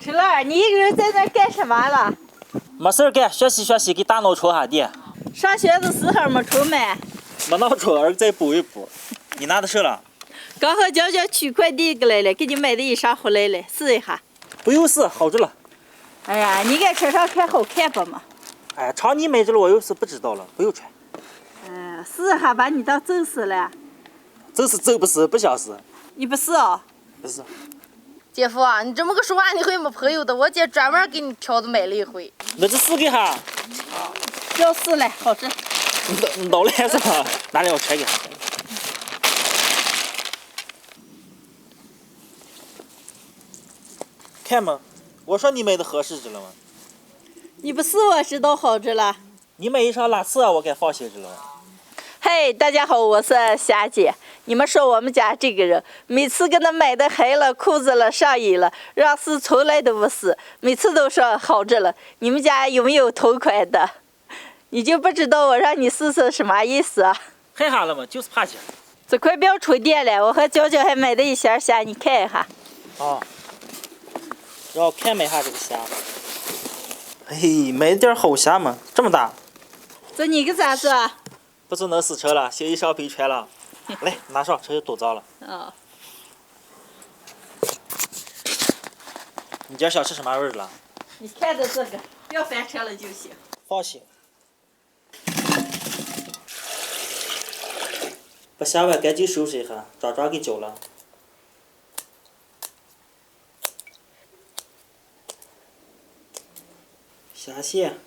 陈乐，你一个人在那干什么了？没事儿干，学习学习，给大脑充下电。上学的时候没出门。没闹出，儿子再补一补。你拿的是了？刚好娇娇取快递过来了，给你买的衣裳回来了，试一下。不用试，好着了。哎呀，你给穿上看好看不嘛？哎呀，常你买着了，我又是不知道了，不用穿。试一下把你当真是了。就是真不是，不像是。你不是啊？不是。姐夫啊，你这么个说话，你会没朋友的。我姐专门给你挑子买了一回。那就试给哈。要试了，好吃。闹了是吧？拿来我穿给他。看嘛，我说你买的合适着了吗？你不试我知道好着了。你买衣裳哪次啊？我该放心着了。嘿，大家好，我是霞姐。你们说我们家这个人，每次给他买的黑了、裤子了、上衣了，让试从来都不试，每次都说好着了。你们家有没有同款的？你就不知道我让你试试什么意思啊？看下了嘛，就是怕紧。这快不要充电了，我和娇娇还买的一箱虾，你看一下。啊，让我看买下这个虾。嘿，买了点好虾嘛，这么大。这你个咋子啊？不是能试车了，新衣裳别穿了。来，拿上，车就都脏了。哦。你今儿想吃什么味儿了？你看着这个，不要翻车了就行。放心。把虾碗赶紧收拾一下，抓给搅了。虾线。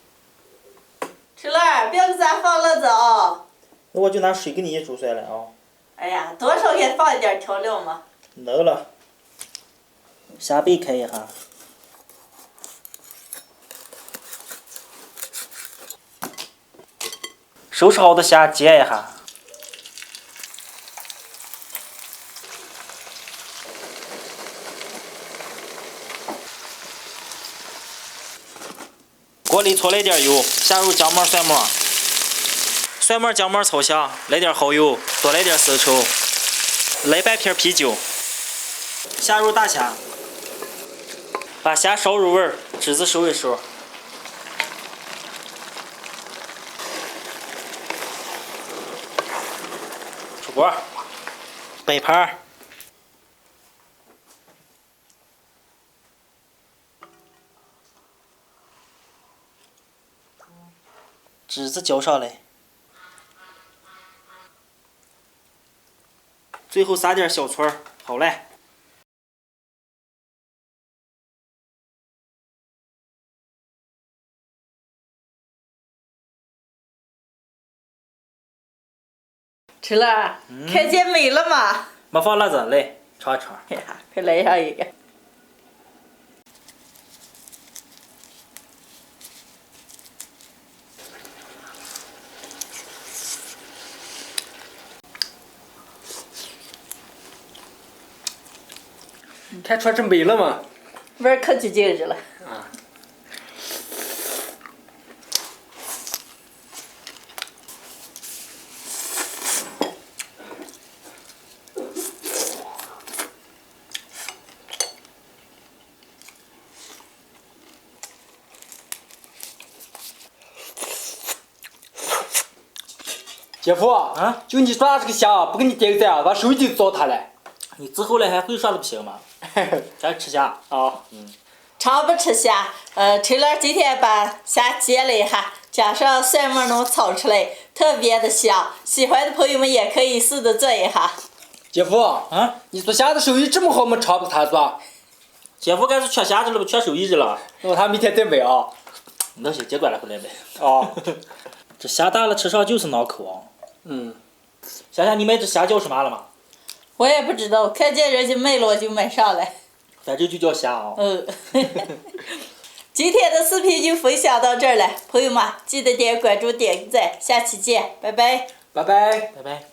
春乐，别给咱放了子啊！那我就拿水给你一煮算了啊。哎呀，多少给放一点调料嘛。能了。虾背开一下。收拾好的虾煎一下。锅里搓来点油，下入姜末、蒜末，蒜末、姜末炒香，来点蚝油，多来点生抽，来半瓶啤酒，下入大虾，把虾烧入味儿，汁子收一收。出锅，摆盘儿。汁子浇上来，最后撒点小葱儿，好嘞。春乐，看见美了吗？没放辣子，来尝一尝。哎呀，快来上一个。你看出来这美了吗？味儿可就劲儿了。啊。姐夫啊，就你抓这个虾，不给你点个赞，把手机糟蹋了。你之后嘞还会耍的不行吗？咱吃虾啊。常不吃虾，春乐今天把虾煎了一下，加上蒜末弄炒出来，特别的香。喜欢的朋友们也可以试着做一下。姐夫，你做虾的手艺这么好吗？尝不他做？姐夫该是缺虾子了不？缺手艺去了。那他明天再买啊。那行，接过来回来买。啊。这虾大了吃上就是挠口啊。霞霞，你买这虾叫什么了吗？我也不知道，看见人家卖了我就买上来。反正就叫虾啊。今天的视频就分享到这儿了，朋友们记得点关注、点个赞，下期见，拜拜。拜拜。拜拜。